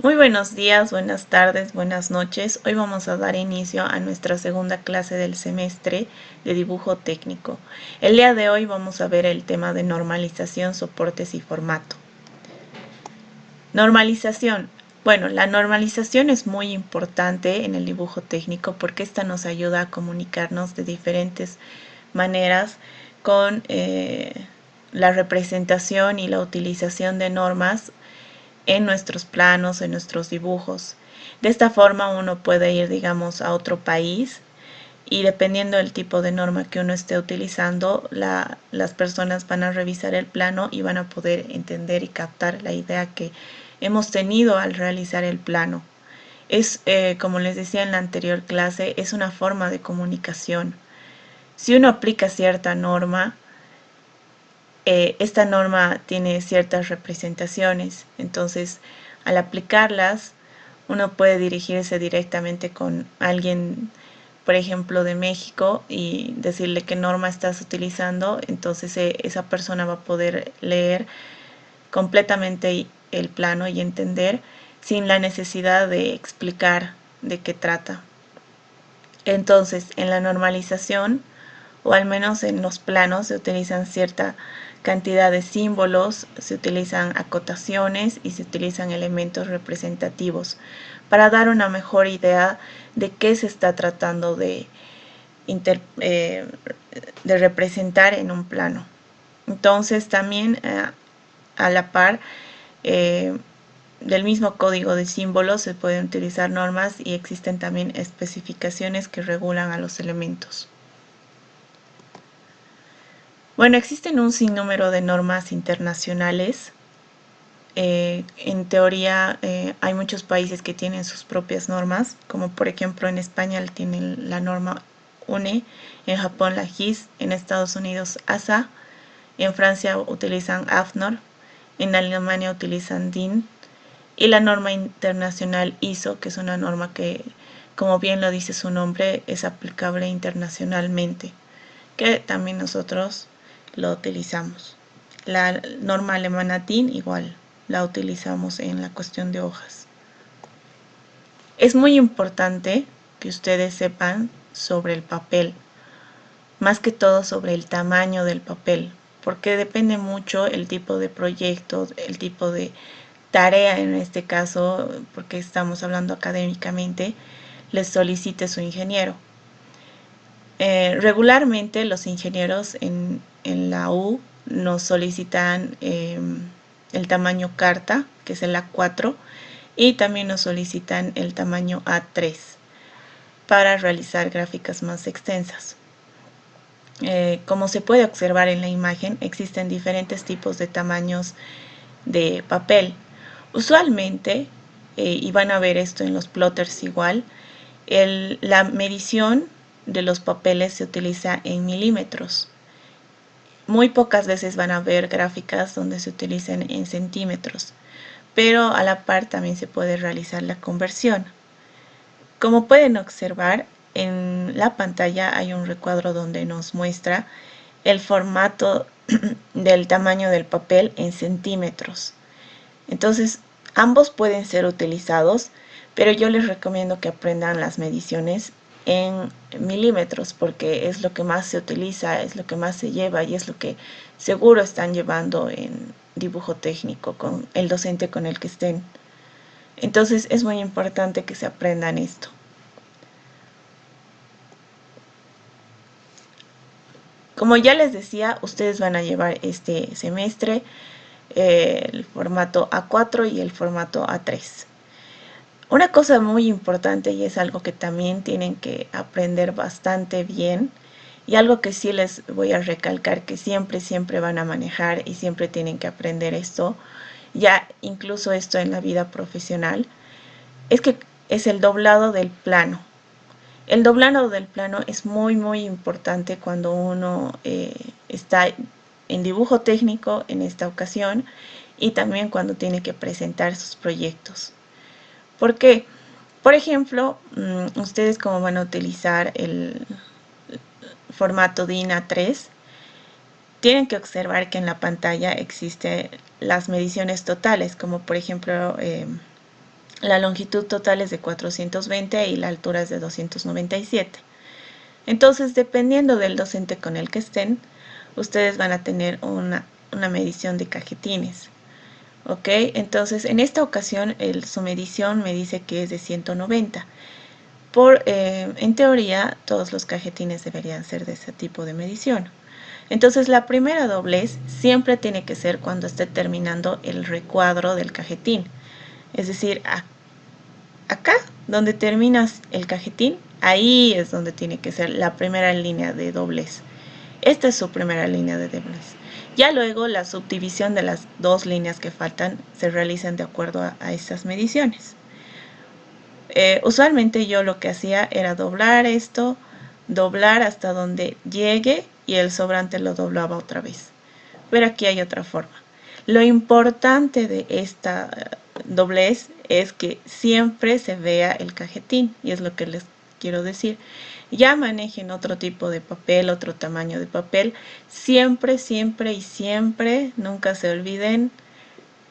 Muy buenos días, buenas tardes, buenas noches. Hoy vamos a dar inicio a nuestra segunda clase del semestre de dibujo técnico. El día de hoy vamos a ver el tema de normalización, soportes y formato. Normalización. Bueno, la normalización es muy importante en el dibujo técnico porque esta nos ayuda a comunicarnos de diferentes maneras con la representación y la utilización de normas en nuestros planos, en nuestros dibujos. De esta forma uno puede ir, digamos, a otro país y dependiendo del tipo de norma que uno esté utilizando, las personas van a revisar el plano y van a poder entender y captar la idea que hemos tenido al realizar el plano. Es, como les decía en la anterior clase, es una forma de comunicación. Si uno aplica cierta norma, esta norma tiene ciertas representaciones, entonces al aplicarlas uno puede dirigirse directamente con alguien, por ejemplo, de México y decirle qué norma estás utilizando, entonces esa persona va a poder leer completamente el plano y entender sin la necesidad de explicar de qué trata. Entonces, en la normalización, o al menos en los planos, se utilizan cierta cantidad de símbolos, se utilizan acotaciones y se utilizan elementos representativos para dar una mejor idea de qué se está tratando de representar en un plano. Entonces también a la par del mismo código de símbolos se pueden utilizar normas y existen también especificaciones que regulan a los elementos. Bueno, existen un sinnúmero de normas internacionales. En teoría hay muchos países que tienen sus propias normas, como por ejemplo en España tienen la norma UNE, en Japón la GIS, en Estados Unidos ASA, en Francia utilizan AFNOR, en Alemania utilizan DIN, y la norma internacional ISO, que es una norma que, como bien lo dice su nombre, es aplicable internacionalmente, que también nosotros lo utilizamos. La norma alemana DIN igual la utilizamos en la cuestión de hojas. Es muy importante que ustedes sepan sobre el papel, más que todo sobre el tamaño del papel, porque depende mucho el tipo de proyecto, el tipo de tarea en este caso, porque estamos hablando académicamente, les solicite su ingeniero. Regularmente los ingenieros en la U nos solicitan el tamaño carta, que es el A4, y también nos solicitan el tamaño A3 para realizar gráficas más extensas. Como se puede observar en la imagen, existen diferentes tipos de tamaños de papel. Usualmente, y van a ver esto en los plotters igual, la medición de los papeles se utiliza en milímetros. Muy pocas veces van a ver gráficas donde se utilicen en centímetros, pero a la par también se puede realizar la conversión. Como pueden observar, en la pantalla hay un recuadro donde nos muestra el formato del tamaño del papel en centímetros. Entonces, ambos pueden ser utilizados, pero yo les recomiendo que aprendan las mediciones en milímetros porque es lo que más se utiliza, es lo que más se lleva y es lo que seguro están llevando en dibujo técnico con el docente con el que estén. Entonces es muy importante que se aprendan esto. Como ya les decía, ustedes van a llevar este semestre el formato A4 y el formato A3. Una cosa muy importante y es algo que también tienen que aprender bastante bien y algo que sí les voy a recalcar que siempre van a manejar y siempre tienen que aprender esto, ya incluso esto en la vida profesional, es que es el doblado del plano. El doblado del plano es muy importante cuando uno está en dibujo técnico en esta ocasión y también cuando tiene que presentar sus proyectos. ¿Por qué? Por ejemplo, ustedes como van a utilizar el formato DIN A3, tienen que observar que en la pantalla existen las mediciones totales, como por ejemplo La longitud total es de 420 y la altura es de 297. Entonces, dependiendo del docente con el que estén, ustedes van a tener una medición de cajetines. ¿Ok? Entonces, en esta ocasión, su medición me dice que es de 190. En teoría, todos los cajetines deberían ser de ese tipo de medición. Entonces, la primera doblez siempre tiene que ser cuando esté terminando el recuadro del cajetín. Es decir, acá, donde terminas el cajetín, ahí es donde tiene que ser la primera línea de doblez. Esta es su primera línea de doblez. Ya luego la subdivisión de las dos líneas que faltan se realizan de acuerdo a estas mediciones. Usualmente yo lo que hacía era doblar esto, doblar hasta donde llegue y el sobrante lo doblaba otra vez. Pero aquí hay otra forma. Lo importante de esta doblez es que siempre se vea el cajetín, y es lo que les quiero decir. Ya manejen otro tipo de papel, otro tamaño de papel. Siempre, siempre y siempre, nunca se olviden,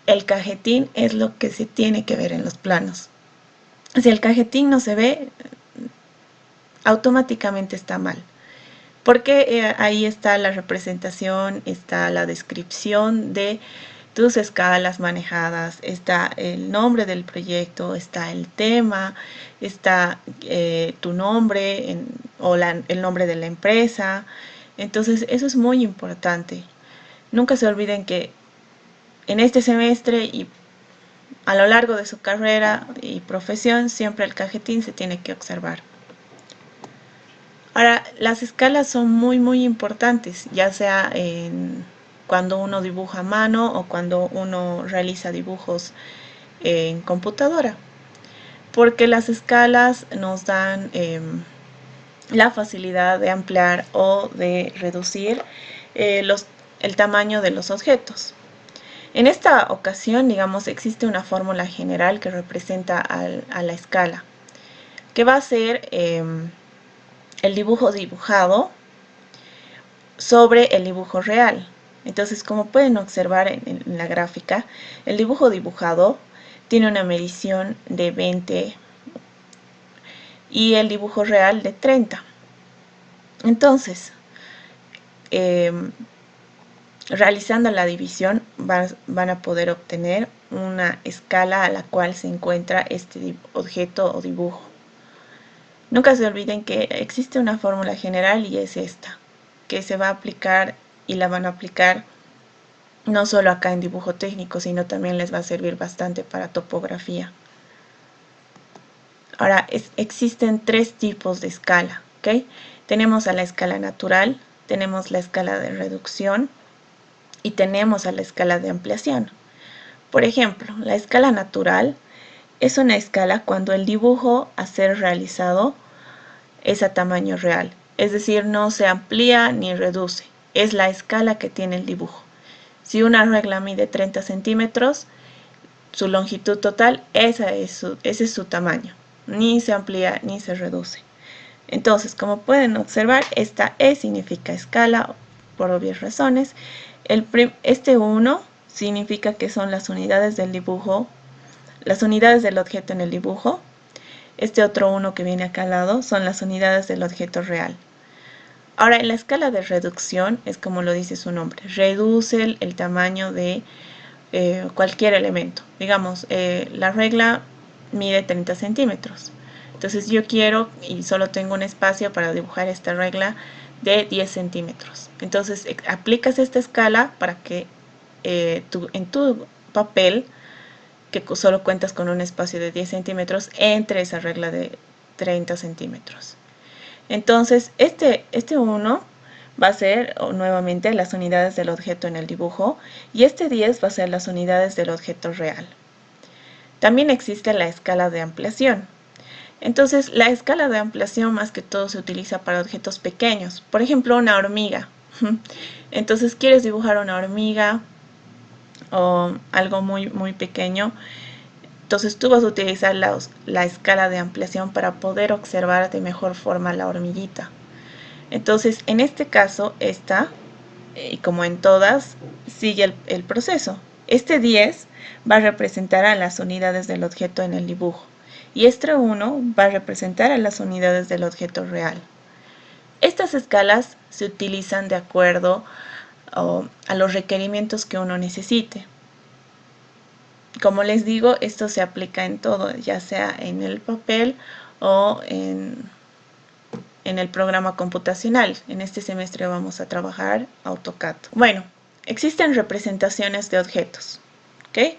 el cajetín es lo que se tiene que ver en los planos. Si el cajetín no se ve, automáticamente está mal. Porque ahí está la representación, está la descripción de tus escalas manejadas, está el nombre del proyecto, está el tema, está tu nombre o el nombre de la empresa. Entonces eso es muy importante. Nunca se olviden que en este semestre y a lo largo de su carrera y profesión siempre el cajetín se tiene que observar. Ahora, las escalas son muy importantes, ya sea cuando uno dibuja a mano o cuando uno realiza dibujos en computadora, porque las escalas nos dan la facilidad de ampliar o de reducir el tamaño de los objetos. En esta ocasión, digamos, existe una fórmula general que representa a la escala, que va a ser el dibujo dibujado sobre el dibujo real. Entonces, como pueden observar en la gráfica, el dibujo dibujado tiene una medición de 20 y el dibujo real de 30. Entonces, realizando la división van a poder obtener una escala a la cual se encuentra este objeto o dibujo. Nunca se olviden que existe una fórmula general y es esta, que se va a aplicar y la van a aplicar no solo acá en dibujo técnico, sino también les va a servir bastante para topografía. Ahora, existen tres tipos de escala, ¿ok? Tenemos a la escala natural, tenemos la escala de reducción y tenemos a la escala de ampliación. Por ejemplo, la escala natural es una escala cuando el dibujo a ser realizado es a tamaño real, es decir, no se amplía ni reduce, es la escala que tiene el dibujo. Si una regla mide 30 centímetros, su longitud total, ese es su tamaño. Ni se amplía ni se reduce. Entonces, como pueden observar, esta E significa escala por obvias razones. Este 1 significa que son las unidades del dibujo, las unidades del objeto en el dibujo. Este otro 1 que viene acá al lado son las unidades del objeto real. Ahora, en la escala de reducción, es como lo dice su nombre, reduce el tamaño de cualquier elemento. Digamos, la regla mide 30 centímetros. Entonces yo quiero y solo tengo un espacio para dibujar esta regla de 10 centímetros. Entonces aplicas esta escala para que en tu papel, que solo cuentas con un espacio de 10 centímetros, entre esa regla de 30 centímetros. Entonces este 1 va a ser nuevamente las unidades del objeto en el dibujo y este 10 va a ser las unidades del objeto real. También existe la escala de ampliación. Entonces la escala de ampliación más que todo se utiliza para objetos pequeños, por ejemplo una hormiga. Entonces quieres dibujar una hormiga o algo muy pequeño, entonces tú vas a utilizar la escala de ampliación para poder observar de mejor forma la hormiguita. Entonces, en este caso, esta, y como en todas, sigue el proceso. Este 10 va a representar a las unidades del objeto en el dibujo y este 1 va a representar a las unidades del objeto real. Estas escalas se utilizan de acuerdo a los requerimientos que uno necesite. Como les digo, esto se aplica en todo, ya sea en el papel o en el programa computacional. En este semestre vamos a trabajar AutoCAD. Bueno, existen representaciones de objetos. ¿Okay?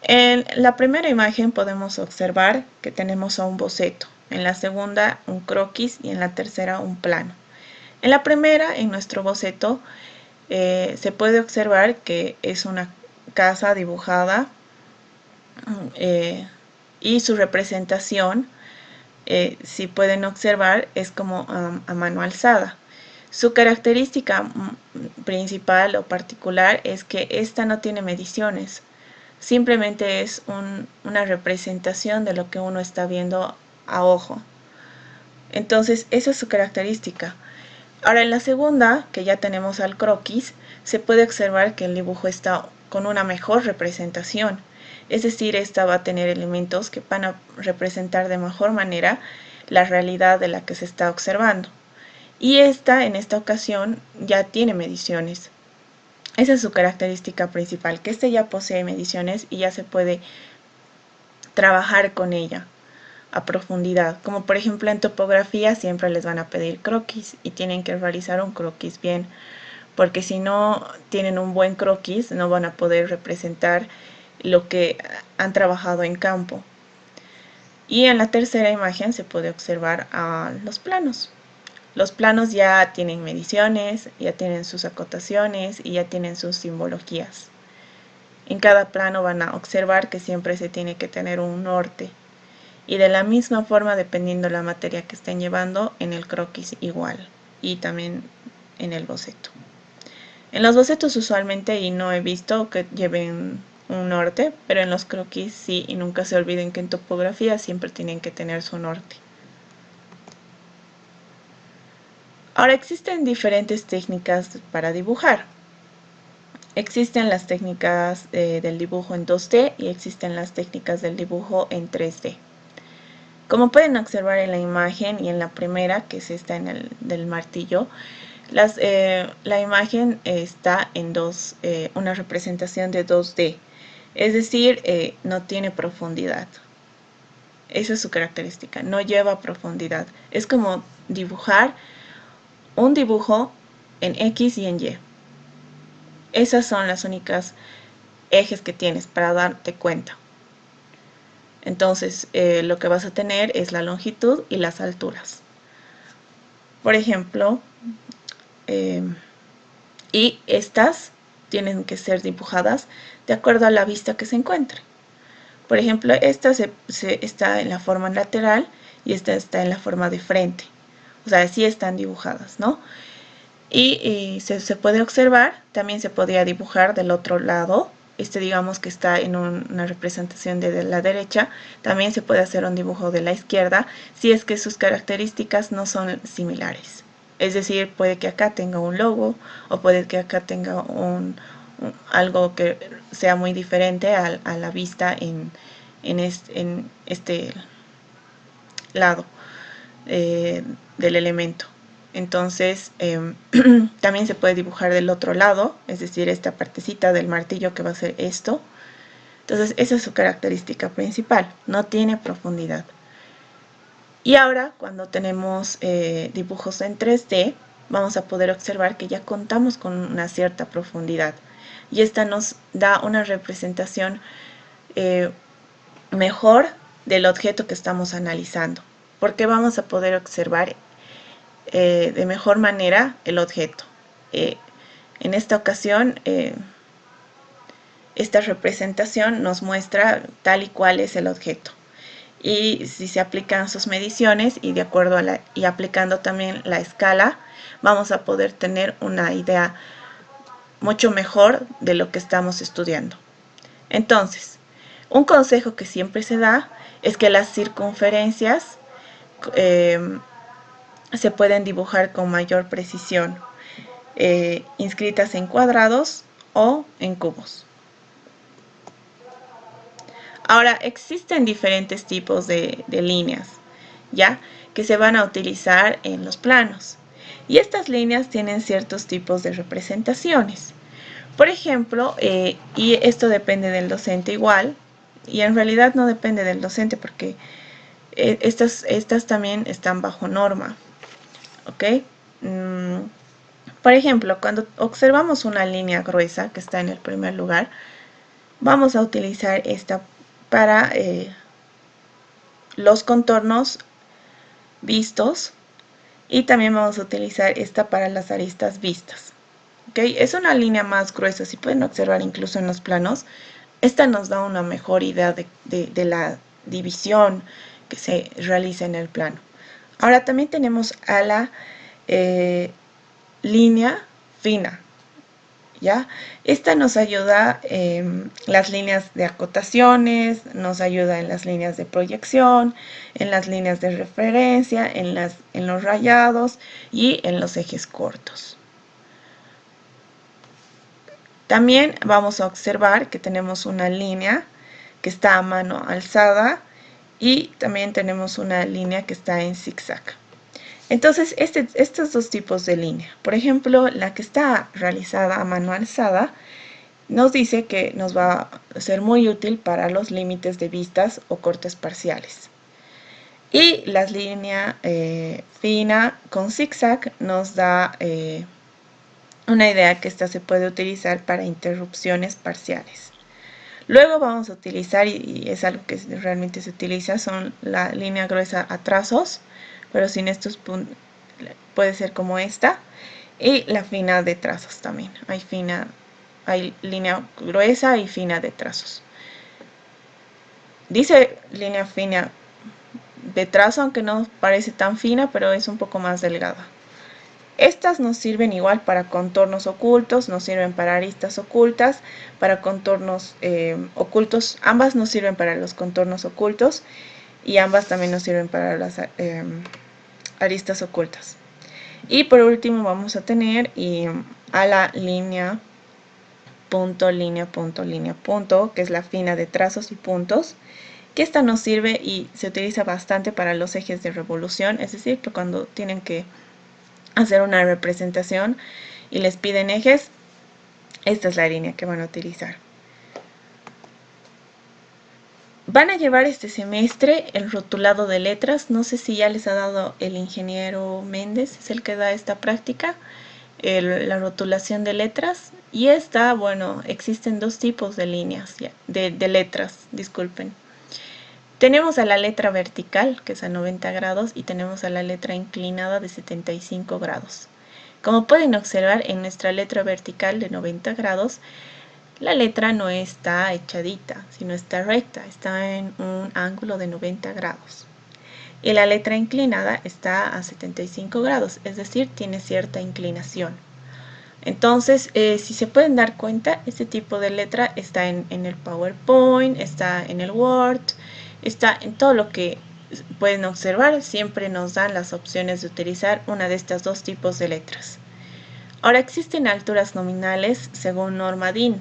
En la primera imagen podemos observar que tenemos un boceto, en la segunda un croquis y en la tercera un plano. En la primera, en nuestro boceto, se puede observar que es una casa dibujada y su representación, si pueden observar, es como a mano alzada. Su característica principal o particular es que esta no tiene mediciones, simplemente es una representación de lo que uno está viendo a ojo. Entonces, esa es su característica. Ahora, en la segunda, que ya tenemos al croquis, se puede observar que el dibujo está con una mejor representación. Es decir, esta va a tener elementos que van a representar de mejor manera la realidad de la que se está observando. Y esta, en esta ocasión, ya tiene mediciones. Esa es su característica principal, que este ya posee mediciones y ya se puede trabajar con ella a profundidad. Como por ejemplo en topografía siempre les van a pedir croquis y tienen que realizar un croquis bien, porque si no tienen un buen croquis no van a poder representar lo que han trabajado en campo. Y en la tercera imagen se puede observar los planos. Los planos ya tienen mediciones, ya tienen sus acotaciones y ya tienen sus simbologías. En cada plano van a observar que siempre se tiene que tener un norte. Y de la misma forma, dependiendo la materia que estén llevando, en el croquis igual. Y también en el boceto. En los bocetos usualmente, y no he visto que lleven un norte, pero en los croquis sí, y nunca se olviden que en topografía siempre tienen que tener su norte. Ahora, existen diferentes técnicas para dibujar. Existen las técnicas del dibujo en 2D y existen las técnicas del dibujo en 3D. Como pueden observar en la imagen y en la primera, que es esta del martillo, la imagen está en una representación de 2D, es decir, no tiene profundidad. Esa es su característica, no lleva profundidad. Es como dibujar un dibujo en X y en Y. Esas son las únicas ejes que tienes para darte cuenta. Entonces, lo que vas a tener es la longitud y las alturas. Por ejemplo, y estas tienen que ser dibujadas de acuerdo a la vista que se encuentre. Por ejemplo, esta está en la forma lateral y esta está en la forma de frente. O sea, así están dibujadas, ¿no? Y se puede observar, también se podría dibujar del otro lado. Digamos que está en una representación de la derecha. También se puede hacer un dibujo de la izquierda si es que sus características no son similares. Es decir, puede que acá tenga un logo o puede que acá tenga algo que sea muy diferente a la vista en este lado del elemento. Entonces, también se puede dibujar del otro lado, es decir, esta partecita del martillo que va a ser esto. Entonces, esa es su característica principal, no tiene profundidad. Y ahora, cuando tenemos dibujos en 3D, vamos a poder observar que ya contamos con una cierta profundidad. Y esta nos da una representación mejor del objeto que estamos analizando, porque vamos a poder observar de mejor manera el objeto. En esta ocasión, esta representación nos muestra tal y cual es el objeto. Y si se aplican sus mediciones y de acuerdo y aplicando también la escala, vamos a poder tener una idea mucho mejor de lo que estamos estudiando. Entonces, un consejo que siempre se da es que las circunferencias se pueden dibujar con mayor precisión, inscritas en cuadrados o en cubos. Ahora, existen diferentes tipos de líneas, ¿ya? Que se van a utilizar en los planos. Y estas líneas tienen ciertos tipos de representaciones. Por ejemplo, y esto depende del docente igual, y en realidad no depende del docente porque estas también están bajo norma, ¿ok? Por ejemplo, cuando observamos una línea gruesa que está en el primer lugar, vamos a utilizar esta para los contornos vistos y también vamos a utilizar esta para las aristas vistas. ¿Okay? Es una línea más gruesa, si pueden observar incluso en los planos. Esta nos da una mejor idea de la división que se realiza en el plano. Ahora también tenemos a la línea fina, ¿ya? Esta nos ayuda en las líneas de acotaciones, nos ayuda en las líneas de proyección, en las líneas de referencia, en los rayados y en los ejes cortos. También vamos a observar que tenemos una línea que está a mano alzada y también tenemos una línea que está en zigzag. Entonces, estos dos tipos de línea, por ejemplo, la que está realizada a mano alzada, nos dice que nos va a ser muy útil para los límites de vistas o cortes parciales. Y la línea fina con zigzag nos da una idea que esta se puede utilizar para interrupciones parciales. Luego vamos a utilizar, y es algo que realmente se utiliza, son la línea gruesa a trazos, pero sin estos puntos puede ser como esta, y la fina de trazos también. Hay línea gruesa y fina de trazos. Dice línea fina de trazo, aunque no parece tan fina, pero es un poco más delgada. Estas nos sirven igual para contornos ocultos, nos sirven para aristas ocultas, para contornos ocultos. Ambas nos sirven para los contornos ocultos y ambas también nos sirven para las aristas ocultas. Y por último vamos a tener a la línea punto, línea, punto, línea, punto, que es la fina de trazos y puntos, que esta nos sirve y se utiliza bastante para los ejes de revolución, es decir, que cuando tienen que hacer una representación y les piden ejes, esta es la línea que van a utilizar. Van a llevar este semestre el rotulado de letras. No sé si ya les ha dado el ingeniero Méndez, es el que da esta práctica, la rotulación de letras. Y esta, bueno, existen dos tipos de líneas, de letras, disculpen. Tenemos a la letra vertical, que es a 90 grados, y tenemos a la letra inclinada de 75 grados. Como pueden observar, en nuestra letra vertical de 90 grados, la letra no está echadita, sino está recta, está en un ángulo de 90 grados. Y la letra inclinada está a 75 grados, es decir, tiene cierta inclinación. Entonces, si se pueden dar cuenta, este tipo de letra está en el PowerPoint, está en el Word, está en todo lo que pueden observar. Siempre nos dan las opciones de utilizar una de estos dos tipos de letras. Ahora existen alturas nominales según norma DIN,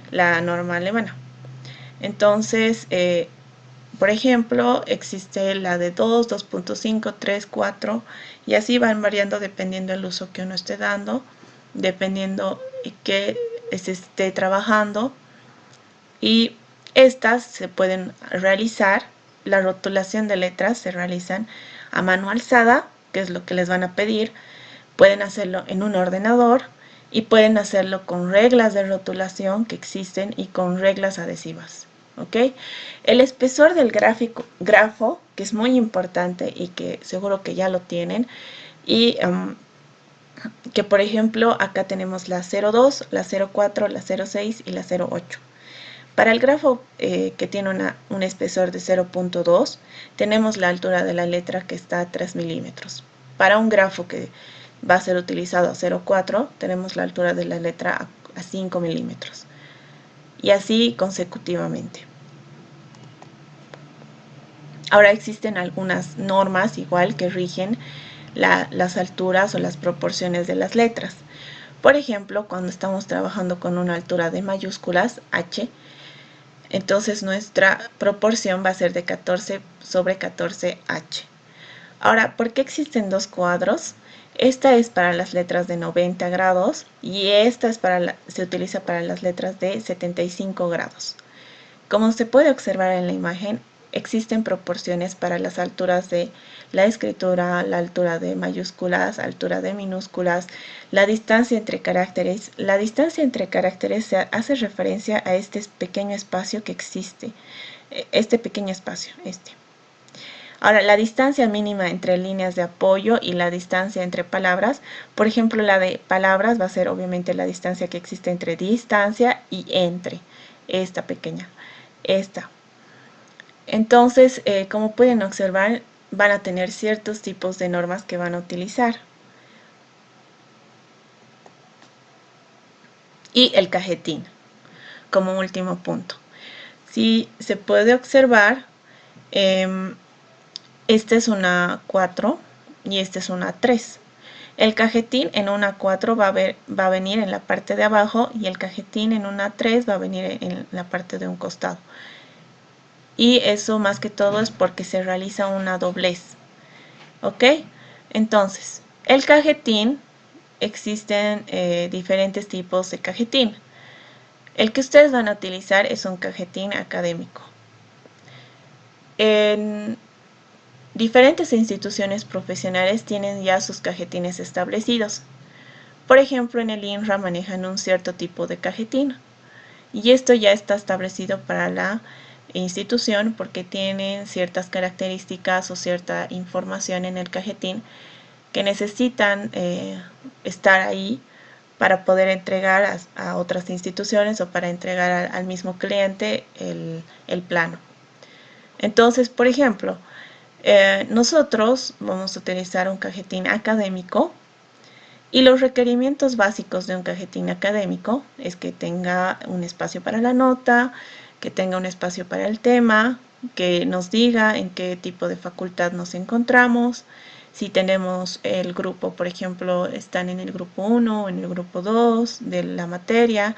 la norma alemana. Entonces, por ejemplo, existe la de 2, 2.5, 3, 4 y así van variando dependiendo del uso que uno esté dando, dependiendo que se esté trabajando. Y estas se pueden realizar, la rotulación de letras se realizan a mano alzada, que es lo que les van a pedir. Pueden hacerlo en un ordenador y pueden hacerlo con reglas de rotulación que existen y con reglas adhesivas. ¿Ok? El espesor del grafo, que es muy importante y que seguro que ya lo tienen, y que por ejemplo acá tenemos la 02, la 04, la 06 y la 08. Para el grafo que tiene un espesor de 0.2, tenemos la altura de la letra que está a 3 milímetros. Para un grafo que va a ser utilizado a 0.4, tenemos la altura de la letra a 5 milímetros. Y así consecutivamente. Ahora existen algunas normas igual que rigen las alturas o las proporciones de las letras. Por ejemplo, cuando estamos trabajando con una altura de mayúsculas, H, Entonces nuestra proporción va a ser de 14 sobre 14H. Ahora, ¿por qué existen dos cuadros? Esta es para las letras de 90 grados y esta es se utiliza para las letras de 75 grados. Como se puede observar en la imagen, existen proporciones para las alturas de la escritura, la altura de mayúsculas, altura de minúsculas, la distancia entre caracteres. La distancia entre caracteres se hace referencia a este pequeño espacio que existe, este pequeño espacio, Ahora, la distancia mínima entre líneas de apoyo y la distancia entre palabras, por ejemplo, la de palabras va a ser obviamente la distancia que existe entre distancia y entre, esta pequeña, esta. Entonces, como pueden observar, van a tener ciertos tipos de normas que van a utilizar. Y el cajetín, como último punto. Si se puede observar, esta es una 4 y esta es una 3. El cajetín en una 4 va a venir en la parte de abajo y el cajetín en una 3 va a venir en la parte de un costado. Y eso más que todo es porque se realiza una doblez. ¿Ok? Entonces, el cajetín, existen diferentes tipos de cajetín. El que ustedes van a utilizar es un cajetín académico. En diferentes instituciones profesionales tienen ya sus cajetines establecidos. Por ejemplo, en el INRA manejan un cierto tipo de cajetín. Y esto ya está establecido para la institución porque tienen ciertas características o cierta información en el cajetín que necesitan estar ahí para poder entregar a otras instituciones o para entregar al mismo cliente el plano. Entonces, por ejemplo, nosotros vamos a utilizar un cajetín académico y los requerimientos básicos de un cajetín académico es que tenga un espacio para la nota, que tenga un espacio para el tema, que nos diga en qué tipo de facultad nos encontramos, si tenemos el grupo, por ejemplo, están en el grupo 1 o en el grupo 2 de la materia,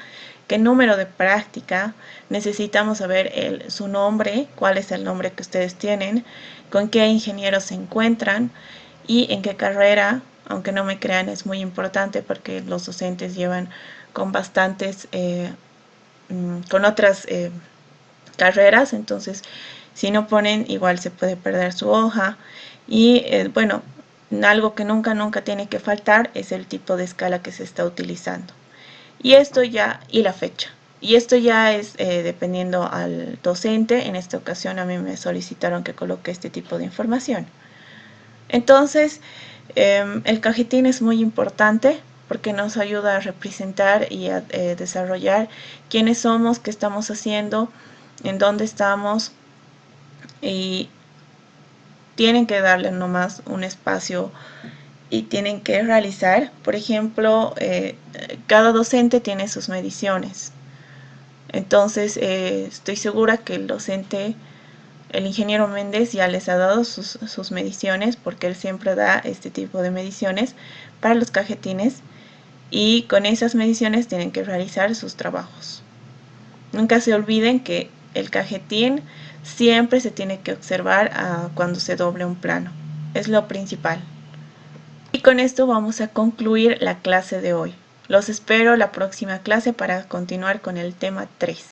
qué número de práctica, necesitamos saber su nombre, cuál es el nombre que ustedes tienen, con qué ingenieros se encuentran y en qué carrera. Aunque no me crean, es muy importante porque los docentes llevan con bastantes, con otras carreras, entonces si no ponen igual se puede perder su hoja. Y bueno, algo que nunca tiene que faltar es el tipo de escala que se está utilizando. Y esto ya, y la fecha. Y esto ya es dependiendo al docente. En esta ocasión a mí me solicitaron que coloque este tipo de información. Entonces, el cajetín es muy importante porque nos ayuda a representar y a desarrollar quiénes somos, qué estamos haciendo, en dónde estamos, y tienen que darle nomás un espacio y tienen que realizar, por ejemplo, cada docente tiene sus mediciones. Entonces, estoy segura que el docente, el ingeniero Méndez, ya les ha dado sus mediciones, porque él siempre da este tipo de mediciones para los cajetines, y con esas mediciones tienen que realizar sus trabajos. Nunca se olviden que el cajetín siempre se tiene que observar cuando se doble un plano. Es lo principal. Y con esto vamos a concluir la clase de hoy. Los espero la próxima clase para continuar con el tema 3.